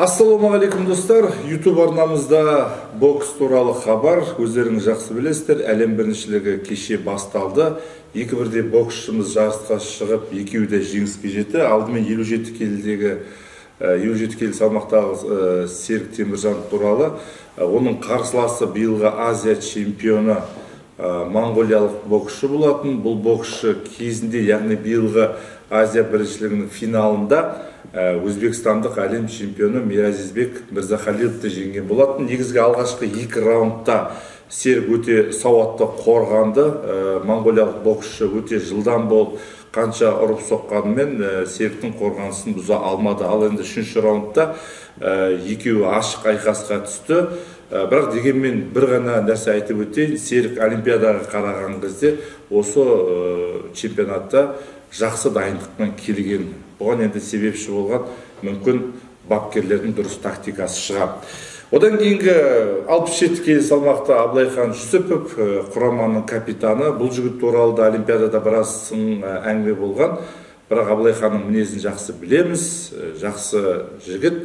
Ассалаумағалейкум достар, YouTube арнамызда бокс туралы хабар. Өздеріңіз жақсы білесіздер, әлем біріншілігі кеше басталды. Екі бірдей боксшымыз жарысқа шығып, екеуі де жеңіске жетті. Алдымен 57 келі салмақтағы Серік Теміржан туралы. Оның қарсыласы биылғы Азия чемпионы моңғолиялық боксшы болатын. Бұл боксшы кезінде, яғни биылғы Азия біріншілігінің финалында Өзбекстандық әлем чемпионы Миразизбек Мырзахалиловты жеңген болатын. Негізгі алғашқы 2 раундта Серік өте сауатты қорғанды. Моңғолиялық боксшы өте жылдам болып, қанша ұрып соққанымен Серіктің қорғанысын бұза алмады. Ал енді 3-ші раундта екеуі ашық айқасқа түсті. Бірақ дегенмен бір ғана нәрсе айтып өтейін, Серік олимпиадаға қараған кезде осы чемпионатта жақсы дайындықпен келген. Бұған енді себепші болған мүмкін бапкерлердің дұрыс тактикасы шығар. Одан кейінгі 67 келі салмақта Аблайхан Жүсіпов, құраманың капитаны. Бұл жігіт туралы да олимпиадада біраз әңгіме болған. Бірақ Аблайханның мінезін жақсы білеміз, жақсы жігіт.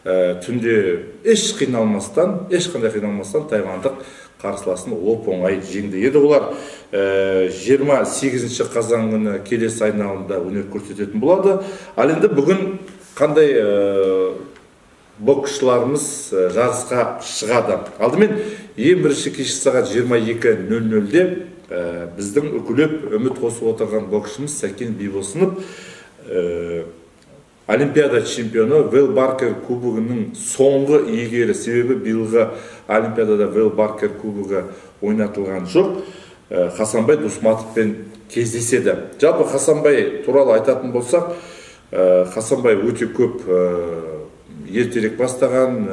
Түнде ешқандай қиналмастан тайвандық қарсыласын оп-оңай жеңді. Еді олар 28 қазан күні келесі айналымда өнер көрсететін болады. Ал енді бүгін қандай боксшыларымыз жарысқа шығады? Алдымен ең бірінші кешкі сағат 22:00-де біздің үкілеп үміт қосып отырған боксшымыз Сәкен Бибосынов Олимпиада чемпионы Вэл Баркер кубогының соңғы иегері. Себебі биылғы Олимпиадада Вэл Баркер кубогы ойнатылған жоқ. Хасанбай Дусматовпен кездеседі. Жалпы Хасанбай туралы айтатын болсақ, Хасанбай өте көп ертерек бастаған,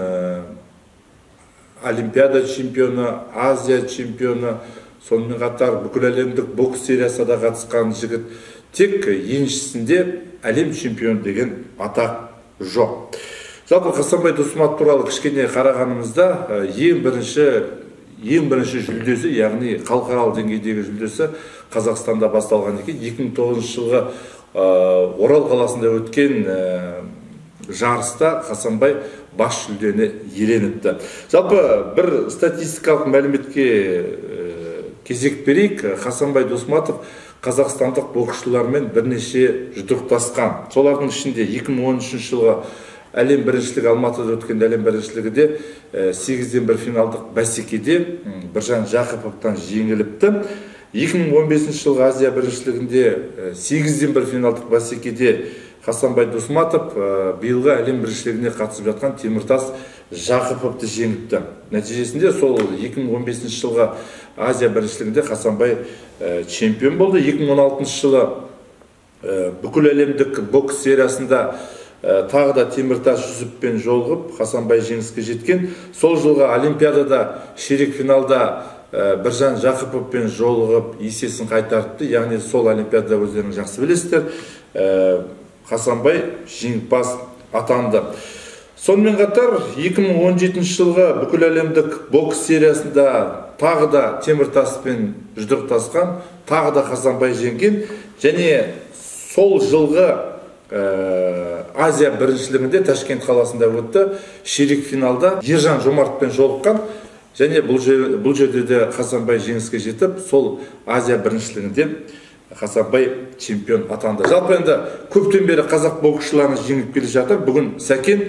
Олимпиада чемпионы, Азия чемпионы, сонымен қатар бүкіл әлемдік бокс сериясында қатысқан жігіт. Тек еншісінде әлем чемпион деген атақ жоқ. Жалпы Хасанбай Дусматов туралы кішкене қарағанымызда ең бірінші жүлдесі, яғни халықаралық деңгейдегі жүлдесі Қазақстанда басталған екен. 2009 жылғы Орал қаласында өткен жарыста Хасанбай бас жүлдені иеленіпті. Жалпы бір статистикалық мәліметке кезек берейік. Хасанбай Дусматов қазақстандық боксшылармен бірнеше жұдырықтасқан. Солардың ішінде 2013 жылғы әлем біріншілігі, Алматыда өткен әлем біріншілігіде 8-1 финалдық бәсекеде Біржан Жақыповтан жеңіліпті. 2015 жылғы Азия біріншілігінде 8-1 финалдық бәсекеде Хасанбай Дусматов биылғы әлем біріншілігіне қатысып жатқан Теміртас Жақыповты жеңіпті. Нәтижесінде сол 2015 жылғы Азия біріншілігінде Хасанбай чемпион болды. 2016 жылы бүкіл әлемдік бокс сериясында тағы да Теміртас Жүсіппен жолығып, Хасанбай жеңіске жеткен. Сол жылғы олимпиадада ширек финалда Біржан Жақыповпен жолығып, есесін қайтарыпты. Яғни сол олимпиадада өздеріңіз жақсы білесіздер, Хасанбай жеңімпаз атанды. Сонымен қатар 2017 жылғы бүкіл әлемдік бокс сериясында тағы да Теміртаспен жұдырықтасқан, тағы да Хасанбай жеңген. Және сол жылғы Азия біріншілігінде Ташкент қаласында өтті. Ширек финалда Ержан Жомартпен жолыққан. Және бұл жерде де Хасанбай жеңіске жетіп, сол Азия біріншілігінде Хасанбай чемпион атанды. Жалпы енді көптен бері қазақ боксшыларына жеңіп келе жатыр. Бүгін Сәкен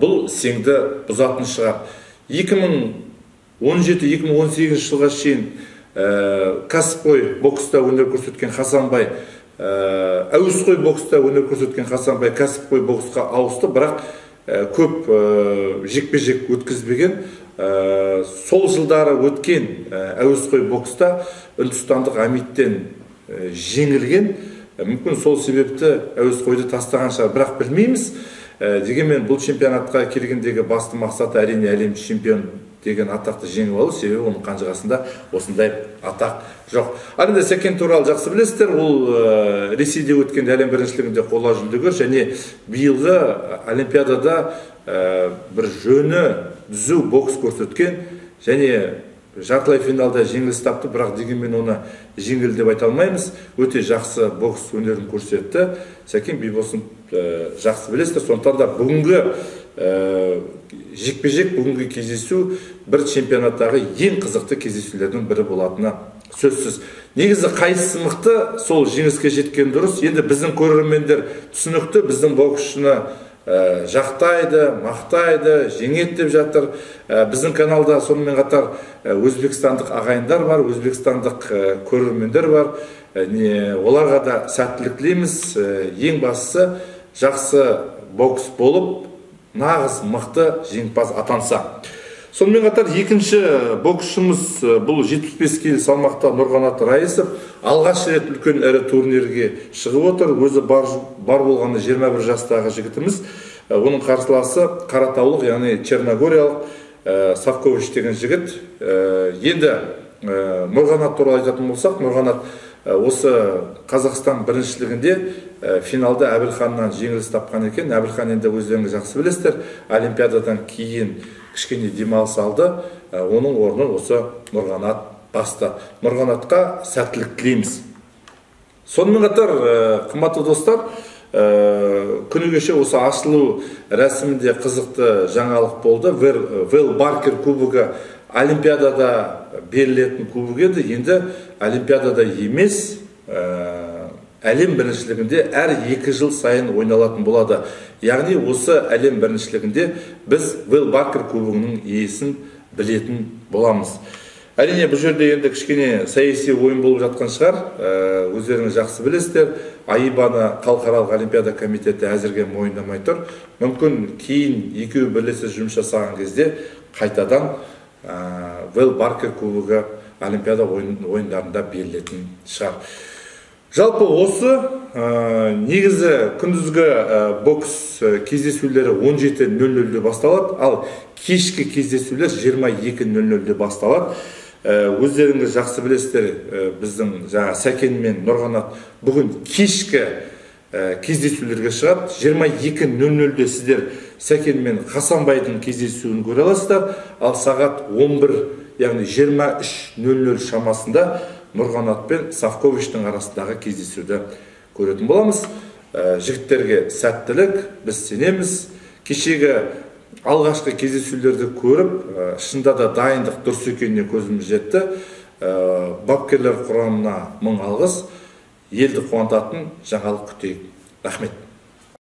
бұл сеңді бұзатын шығар. 2017-2018 жылға шейін кәсіпқой бокста өнер көрсеткен Хасанбай, әуесқой бокста өнер көрсеткен Хасанбай кәсіпқой боксқа ауысты, бірақ көп жекпе-жек өткізбеген. Сол жылдары өткен әуесқой бокста үндістандық Амиттен жеңілген. Мүмкін сол себепті әуесқойды тастаған шығар, бірақ білмейміз. Дегенмен бұл чемпионатқа келгендегі басты мақсаты әрине әлем чемпион деген атақты жеңіп алу, себебі оның қанжығасында осындай атақ жоқ. Ал енді Сәкен туралы жақсы білесіздер, ол Ресейде өткен әлем біріншілігінде қола жүлдегер және биылғы олимпиадада бір жөні түзу бокс көрсеткен және жартылай финалда жеңіліс тапты, бірақ дегенмен оны жеңіл деп айта алмаймыз. Өте жақсы бокс өнерін көрсетті. Сәкен Бибосынов жақсы білесіздер. Сондықтан да бүгінгі жекпе-жек бүгінгі кездесу бір чемпионаттағы ең қызықты кездесулердің бірі болатыны сөзсіз. Негізі қайсысы мықты, сол жеңіске жеткен дұрыс. Енді біздің көрермендер түсінікті, біздің боксшыны жақтайды, мақтайды, жеңеді деп жатыр. Біздің каналда сонымен қатар өзбекстандық ағайындар бар, өзбекстандық көрермендер бар. Оларға да сәттілік тілейміз. Ең бастысы жақсы бокс болып, нағыз мықты жеңімпаз атанса. Сонымен қатар екінші боксшымыз бұл 75 келі салмақта Нұрғанат Раисов алғаш рет үлкен ірі турнирге шығып отыр. Өзі бар болғаны 21 жастағы жігітіміз. Оның қарсыласы Қаратаулық, яғни Черногориялық Савкович деген жігіт. Енді Нұрғанат туралы айтатын болсақ, Нұрғанат осы Қазақстан біріншілігінде финалда Әбілханнан жеңіліс тапқан екен. Әбілхан енді өздеріңіз жақсы білесіздер, олимпиададан кейін кішкене демалыс алды. Оның орнын осы Нұрғанат басты. Нұрғанатқа сәттілік тілейміз. Сонымен қатар, қымбатты достар, күні кеше осы ашылу рәсімінде қызықты жаңалық болды. Вэл Баркер кубогы олимпиадада берілетін кубок еді. Енді олимпиадада емес, әлем біріншілігінде әр 2 жыл сайын ойналатын болады. Яғни осы әлем біріншілігінде біз Вэл Баркер кубогының иесін білетін боламыз. Әрине, бұл жерде енді кішкене саяси ойын болып жатқан шығар. Өздеріңіз жақсы білесіздер, АИБаны халықаралық олимпиада комитеті әзірге мойындамай тұр. Мүмкін кейін екеуі бірлесе жұмыс жасаған кезде қайтадан Вэл Баркер кубогы олимпиада ойындарында берілетін шығар. Жалпы осы негізі күндізгі бокс кездесулері 17:00-де басталады, ал кешкі кездесулер 22:00-де басталады. Өздеріңіз жақсы білесіздер, біздің Сәкен мен Нұрғанат бүгін кешкі кездесулерге шығады. 22:00-де сіздер Сәкен мен Хасанбайдың кездесуін көре аласыздар, ал сағат 11, яғни 23:00 шамасында Нұрғанат пен Савковичтің арасындағы кездесуді көретін боламыз. Жігіттерге сәттілік, біз сенеміз. Кешегі алғашқы кездесулерді көріп, шында да дайындық дұрыс екеніне көзіміз жетті. Бапкерлер құрамына мың алғыс, елді қуантатын жаңалық күтейік. Рахмет.